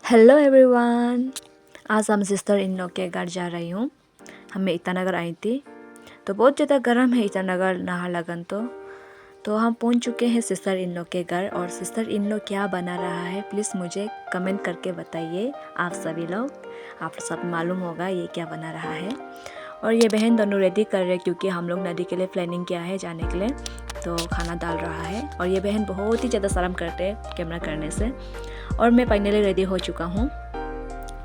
Hello everyone. आज हम sister in लोग के घर जा रही हूँ। हमें ईटानगर आई थी तो बहुत ज़्यादा गर्म है ईटानगर नाहरलगुन तो हम पहुँच चुके हैं सिस्टर इन लोग के घर। और सिस्टर इन लोग क्या बना रहा है प्लीज़ मुझे कमेंट करके बताइए। आप सभी लोग आप सब मालूम होगा ये क्या बना रहा है। और ये बहन दोनों रेडी कर रहे हैं क्योंकि हम लोग नदी के लिए प्लानिंग किया है जाने के लिए, तो खाना डाल रहा है। और ये बहन बहुत ही ज़्यादा शर्म करते हैं कैमरा करने से। और मैं फाइनली रेडी हो चुका हूँ।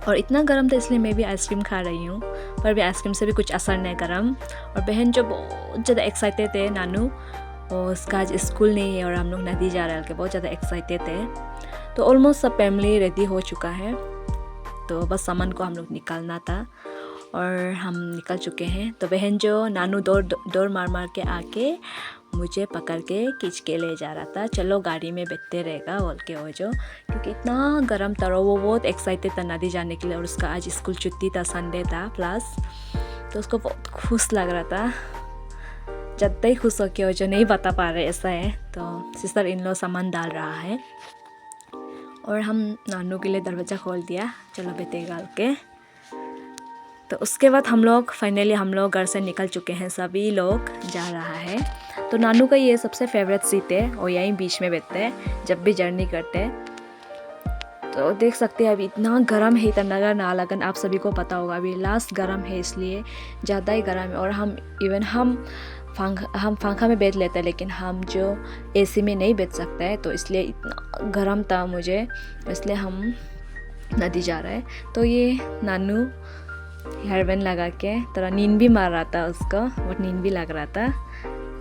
और इतना गर्म था इसलिए मैं भी आइसक्रीम खा रही हूँ, पर भी आइसक्रीम से भी कुछ असर नहीं गर्म। और बहन जो बहुत ज़्यादा एक्साइटेड थे नानू, और उसका आज स्कूल नहीं है और हम लोग नदी जा रहे हैं, बहुत ज़्यादा एक्साइटेड थे। तो ऑलमोस्ट सब फैमिली रेडी हो चुका है, तो बस सामान को हम लोग निकालना था और हम निकल चुके हैं। तो बहन जो नानू दौड़ मार के आके मुझे पकड़ के खींच के ले जा रहा था, चलो गाड़ी में बैठते रहेगा बोल के वो जो, क्योंकि इतना गर्म था। वो बहुत एक्साइटेड था नदी जाने के लिए और उसका आज स्कूल छुट्टी था, संडे था प्लस, तो उसको बहुत खुश लग रहा था। ज़्यादा ही खुश हो के वो जो नहीं बता पा रहे ऐसा है। तो सिस्टर इन लो सामान डाल रहा है और हम नानू के लिए दरवाज़ा खोल दिया, चलो बैठेगा के। तो उसके बाद हम लोग फाइनली घर से निकल चुके हैं, सभी लोग जा रहा है। तो नानू का ये सबसे फेवरेट सीट है और यहीं बीच में बैठते हैं जब भी जर्नी करते हैं। तो देख सकते हैं अभी इतना गर्म है ईटानगर नाहरलगुन, आप सभी को पता होगा अभी लास्ट गर्म है इसलिए ज़्यादा ही गर्म है। और हम पंखा में बैठ लेते हैं लेकिन हम जो एसी में नहीं बैठ सकते हैं, तो इसलिए इतना गर्म था मुझे, इसलिए हम नदी जा रहे हैं। तो ये नानू हेयरबैंड लगा के थोड़ा नींद भी मार रहा था, उसको बहुत नींद भी लग रहा था,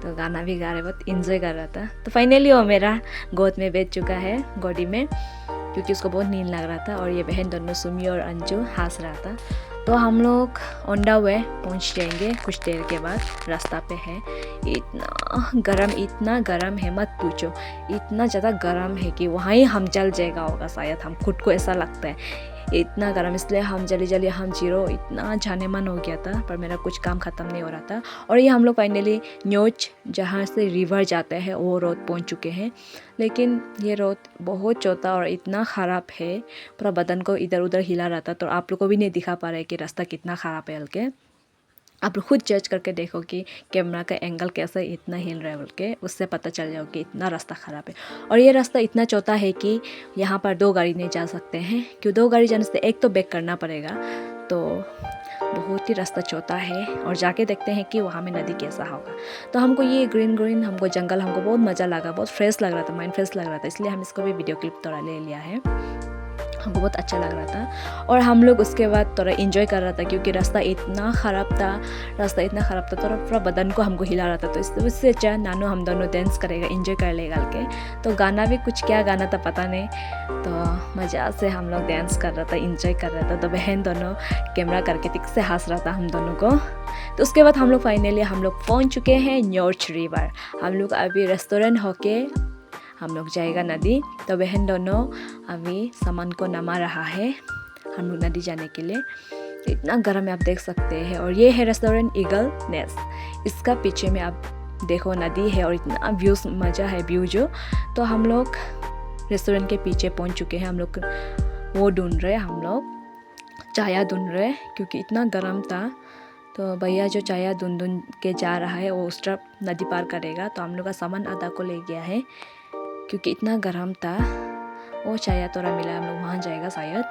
तो गाना भी गा रहे, बहुत इंजॉय कर रहा था। तो फाइनली वो मेरा गोद में बैठ चुका है, गोदी में, क्योंकि उसको बहुत नींद लग रहा था। और ये बहन दोनों सुमी और अंजू हंस रहा था। तो हम लोग ऑन द वे पहुँच जाएंगे कुछ देर के बाद, रास्ता पे है। इतना गरम है मत पूछो, इतना ज़्यादा गरम है कि वहाँ ही हम जल जाएगा होगा शायद, हम खुद को ऐसा लगता है इतना गर्म। इसलिए हम जल्दी हम जीरो इतना जाने मन हो गया था, पर मेरा कुछ काम ख़त्म नहीं हो रहा था। और ये हम लोग फाइनली न्योच जहाँ से रिवर जाते हैं वो रोड पहुँच चुके हैं, लेकिन ये रोड बहुत चौड़ा और इतना ख़राब है, पूरा बदन को इधर उधर हिला रहा था। तो आप लोग को भी नहीं दिखा पा रहा है कि रास्ता कितना ख़राब है हल्के, आप लोग खुद जज करके देखो कि कैमरा का एंगल कैसे इतना हिल रहा है बोल के, उससे पता चल जाओ कि इतना रास्ता ख़राब है। और ये रास्ता इतना चौड़ा है कि यहाँ पर 2 गाड़ी नहीं जा सकते हैं, क्यों 2 गाड़ी जाने से एक तो बैक करना पड़ेगा। तो बहुत ही रास्ता चौड़ा है और जाके देखते हैं कि वहाँ में नदी कैसा होगा। तो हमको ये ग्रीन हमको जंगल हमको बहुत मज़ा लगा, बहुत फ्रेश लग रहा था, माइंड फ्रेश लग रहा था, इसलिए हम इसको भी वीडियो क्लिप थोड़ा ले लिया है, हमको बहुत अच्छा लग रहा था। और हम लोग उसके बाद थोड़ा इन्जॉय कर रहा था क्योंकि रास्ता इतना ख़राब था, थोड़ा पूरा बदन को हमको हिला रहा था। तो उससे अच्छा नानू हम दोनों डांस करेगा, इन्जॉय कर लेगा के। तो गाना भी कुछ क्या गाना था पता नहीं, तो मज़ा से हम लोग डांस कर रहा था, इन्जॉय कर रहा था। तो बहन दोनों कैमरा करके ठीक से हंस रहा था हम दोनों को। तो उसके बाद हम लोग फाइनली पहुँच चुके हैं न्योच रिवर। हम लोग अभी रेस्टोरेंट होके हम लोग जाएगा नदी। तो बहन दोनों अभी सामान को नमा रहा है हम लोग नदी जाने के लिए। तो इतना गर्म है आप देख सकते हैं। और ये है रेस्टोरेंट ईगल नेस्ट, इसका पीछे में आप देखो नदी है और इतना व्यूज़ मज़ा है व्यू जो। तो हम लोग रेस्टोरेंट के पीछे पहुंच चुके हैं, हम लोग वो ढूंढ रहे हैं, हम लोग चाया ढूंढ रहे हैं क्योंकि इतना गर्म था। तो भैया जो चाया ढूंढ के जा रहा है वो उस तरफ नदी पार करेगा। तो हम लोग का सामान आधा को ले गया है क्योंकि इतना गर्म था। वो चाया थोड़ा मिला, हम लोग वहाँ जाएगा शायद।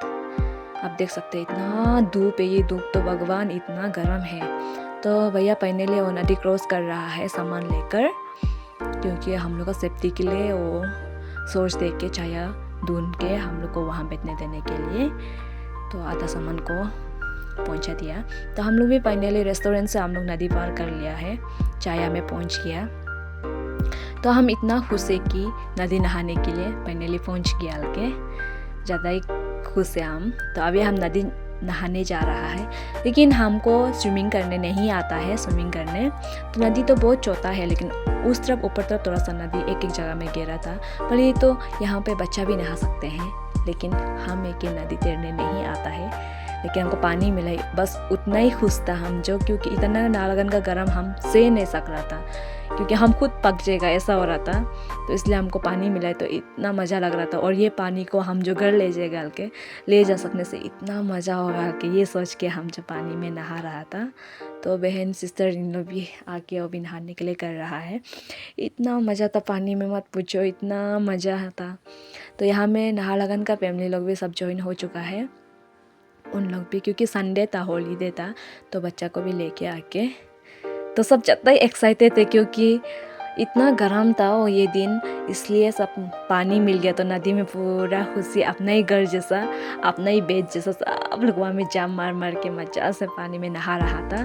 आप देख सकते हैं इतना धूप है, ये धूप तो भगवान इतना गर्म है। तो भैया फाइनली वो नदी क्रॉस कर रहा है सामान लेकर, क्योंकि हम लोग का सेफ्टी के लिए वो सोच देख के चाया ढूंढ के हम लोग को वहाँ बैठने देने के लिए। तो आधा सामान को पहुँचा दिया। तो हम लोग भी फाइनली रेस्टोरेंट से हम लोग नदी पार कर लिया है, चाया में पहुँच गया। तो हम इतना खुश है कि नदी नहाने के लिए फाइनली पहुँच गया हल्के, ज़्यादा ही खुश है हम। तो अभी हम नदी नहाने जा रहा है, लेकिन हमको स्विमिंग करने नहीं आता है स्विमिंग करने। तो नदी तो बहुत चौड़ा है, लेकिन उस तरफ ऊपर तरफ थोड़ा सा नदी एक जगह में गिरा था। पर ये तो यहाँ पे बच्चा भी नहा सकते हैं, लेकिन हमें कि नदी तैरने नहीं आता है। लेकिन हमको पानी मिला, बस उतना ही खुश था हम जो, क्योंकि इतना नालागन का गर्म हम सह नहीं सक रहा था, क्योंकि हम खुद पक जाएगा ऐसा हो रहा था। तो इसलिए हमको पानी मिला तो इतना मज़ा लग रहा था। और ये पानी को हम जो घर ले जाएगा के ले जा सकने से इतना मज़ा होगा कि ये सोच के हम जो पानी में नहा रहा था। तो बहन सिस्टर इन लोग भी आके अभी नहाने के लिए कर रहा है। इतना मज़ा था पानी में, मत पूछो, इतना मज़ा था। तो यहाँ में नाहरलगुन का फैमिली लोग भी सब ज्वाइन हो चुका है, उन लोग भी, क्योंकि संडे था, हॉलीडे था, तो बच्चा को भी लेके आके तो सब ज़्यादा ही एक्साइटेड थे, क्योंकि इतना गर्म था वो ये दिन, इसलिए सब पानी मिल गया तो नदी में पूरा खुशी, अपना ही घर जैसा, अपना ही बेड जैसा, सब लोग वहाँ में जाम मार मार के मज़ा से पानी में नहा रहा था।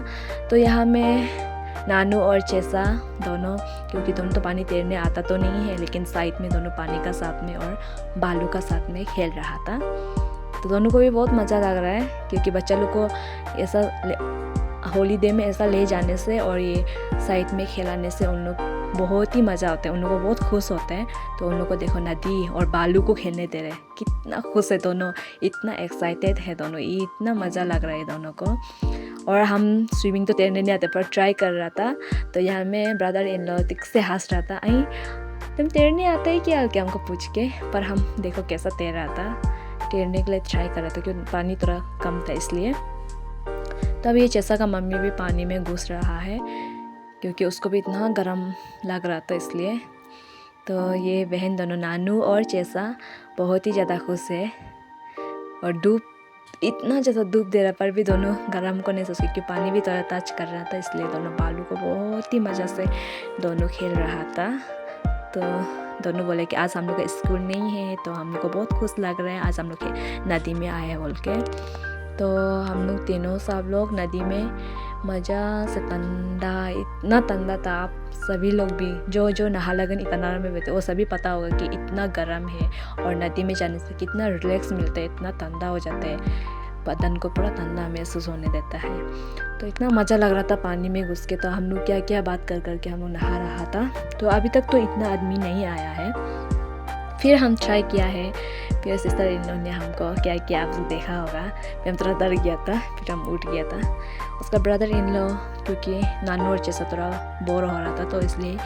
तो यहाँ में नानू और चेसा दोनों, क्योंकि दोनों तो पानी तैरने आता तो नहीं है, लेकिन साइड में दोनों पानी का साथ में और बालू का साथ में खेल रहा था। तो दोनों को भी बहुत मज़ा लग रहा है, क्योंकि बच्चा लोग को ऐसा हॉलीडे में ऐसा ले जाने से और ये साइड में खिलाने से उन लोग बहुत ही मज़ा आता है, उन लोगों को बहुत खुश होते हैं। तो उन लोग को देखो नदी और बालू को खेलने दे रहे, कितना खुश है दोनों, इतना एक्साइटेड है दोनों, इतना मज़ा लग रहा है दोनों को। और हम स्विमिंग तो तैरने नहीं आते पर ट्राई कर रहा था। तो यहाँ में ब्रदर इन लॉ दिख से हंस रहा था, आई तुम तैरने आता है क्या हमको पूछ के। पर हम देखो कैसा तैर रहा था, तैरने के लिए ट्राई कर रहा था, क्योंकि पानी थोड़ा कम था इसलिए। तब ये चेसा का मम्मी भी पानी में घुस रहा है, क्योंकि उसको भी इतना गर्म लग रहा था इसलिए। तो ये बहन दोनों नानू और चेसा बहुत ही ज़्यादा खुश है, और धूप इतना ज़्यादा धूप दे रहा पर भी दोनों गर्म को नहीं सोच, क्योंकि पानी भी थोड़ा टच कर रहा था, इसलिए दोनों बालू को बहुत ही मज़ा से दोनों खेल रहा था। तो दोनों बोले कि आज हम लोग का स्कूल नहीं है, तो हम लोग को बहुत खुश लग रहा है, आज हम लोग नदी में आए हैं बोल के। तो हम लोग तीनों सब लोग नदी में मज़ा से ठंडा, इतना ठंडा था, आप सभी लोग भी जो नाहरलगुन इटानगर में बैठे वो सभी पता होगा कि इतना गर्म है, और नदी में जाने से कितना रिलैक्स मिलता है, इतना ठंडा हो जाता है, बदन को पूरा ठंडा महसूस होने देता है। तो इतना मज़ा लग रहा था पानी में घुस के। तो हम लोग क्या क्या बात कर कर के हम लोग नहा रहा था। तो अभी तक तो इतना आदमी नहीं आया है, फिर हम ट्राई किया है, फिर सिस्टर इन लोगों ने हमको क्या किया आप लोग देखा होगा, फिर हम थोड़ा डर गया था, फिर हम उठ गया था। उसका ब्रदर इन लो, क्योंकि नानू और चेसा थोड़ा बोर हो रहा था, तो इसलिए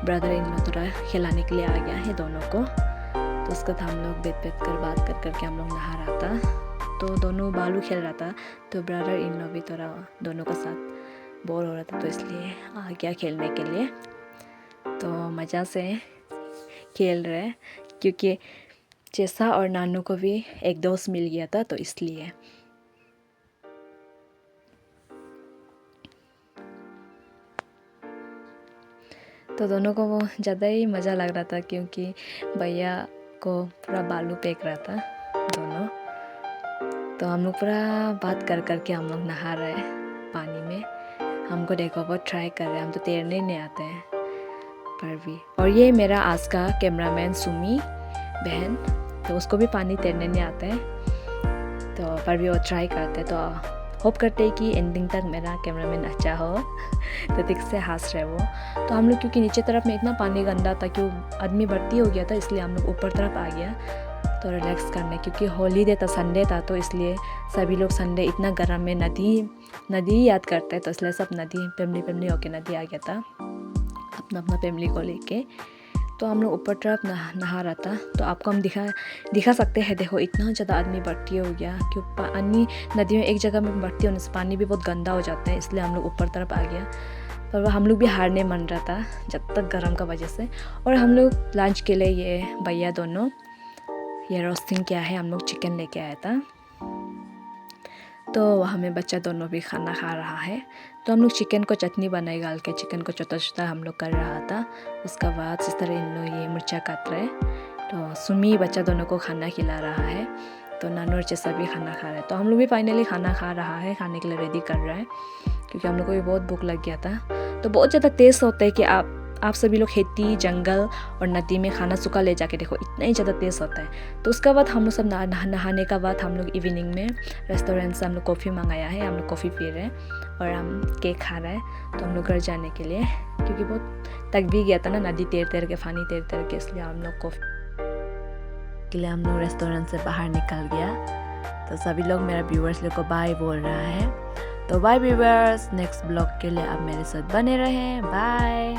ब्रदर इन लो थोड़ा खिलाने के लिए आ गया है दोनों को। तो उसका था हम लोग बैठ कर बात कर करके हम लोग नहा रहा था। तो दोनों बालू खेल रहा था, तो ब्रदर इन लो भी थोड़ा दोनों का साथ बोर हो रहा था, तो इसलिए आ गया खेलने के लिए। तो मज़ा से खेल रहे, क्योंकि चेसा और नानू को भी एक दोस्त मिल गया था, तो इसलिए। तो दोनों को वो ज़्यादा ही मज़ा लग रहा था, क्योंकि भैया को पूरा बालू फेंक रहा था दोनों। तो हम लोग पूरा बात कर करके हम लोग नहा रहे पानी में। हमको देखो वो ट्राई कर रहे हैं, हम तो तैरने नहीं आते हैं पर भी। और ये मेरा आज का कैमरामैन सुमी बहन, तो उसको भी पानी तैरने नहीं आता है, तो पर भी वो ट्राई करते हैं। तो होप करते हैं कि एंडिंग तक मेरा कैमरामैन अच्छा हो। तो दिख से हंस रहे वो। तो हम लोग क्योंकि नीचे तरफ में इतना पानी गंदा था कि आदमी भर्ती हो गया था, इसलिए हम लोग ऊपर तरफ आ गया तो रिलैक्स करने, क्योंकि हॉलीडे था, संडे था, तो इसलिए सभी लोग संडे इतना गर्म में नदी याद करते हैं, तो इसलिए सब नदी फैमिली होके नदी आ गया था अपना अपना फैमिली को लेके। तो हम लोग ऊपर तरफ नहा रहा था। तो आपको हम दिखा सकते हैं, देखो इतना ज़्यादा आदमी भर्ती हो गया, क्यों पानी नदी में एक जगह में भर्ती होने से पानी भी बहुत गंदा हो जाता है, इसलिए हम लोग ऊपर तरफ आ गया। पर वह हम लोग भी हारने मन रहा था जब तक गर्म का वजह से। और हम लोग लंच के लिए ये भैया दोनों ये रोस्टिंग किया है, हम लोग चिकन लेके आया था, तो वहाँ में बच्चा दोनों भी खाना खा रहा है। तो हम लोग चिकन को चटनी बनाए डाल के चिकन को छोटा छोटा हम लोग कर रहा था। उसका बाद सिस्टर इन लोग ये मिर्चा काट रहे, तो सुमी बच्चा दोनों को खाना खिला रहा है, तो नानू और चेसा भी खाना खा रहे हैं। तो हम लोग भी फाइनली खाना खा रहा है, खाने के लिए रेडी कर रहा है, क्योंकि हम लोग को भी बहुत भूख लग गया था। तो बहुत ज़्यादा टेस्ट होता है कि आप सभी लोग खेती जंगल और नदी में खाना सूखा ले जाके देखो, इतना ही ज़्यादा टेस्ट होता है। तो उसके बाद हम लोग सब नहाने का बाद हम लोग इवनिंग में रेस्टोरेंट से हम लोग कॉफ़ी मंगाया है, हम लोग कॉफ़ी पी रहे हैं और हम केक खा रहे हैं। तो हम लोग घर जाने के लिए, क्योंकि बहुत थक भी गया था ना, नदी तैर के पानी तैर के, इसलिए हम लोग कॉफ़ी के लिए हम लोग रेस्टोरेंट से बाहर निकल गया। तो सभी लोग मेरा व्यूअर्स लोग को बाय बोल रहा है। तो बाय व्यूअर्स, नेक्स्ट ब्लॉग के लिए आप मेरे साथ बने रहें। बाय।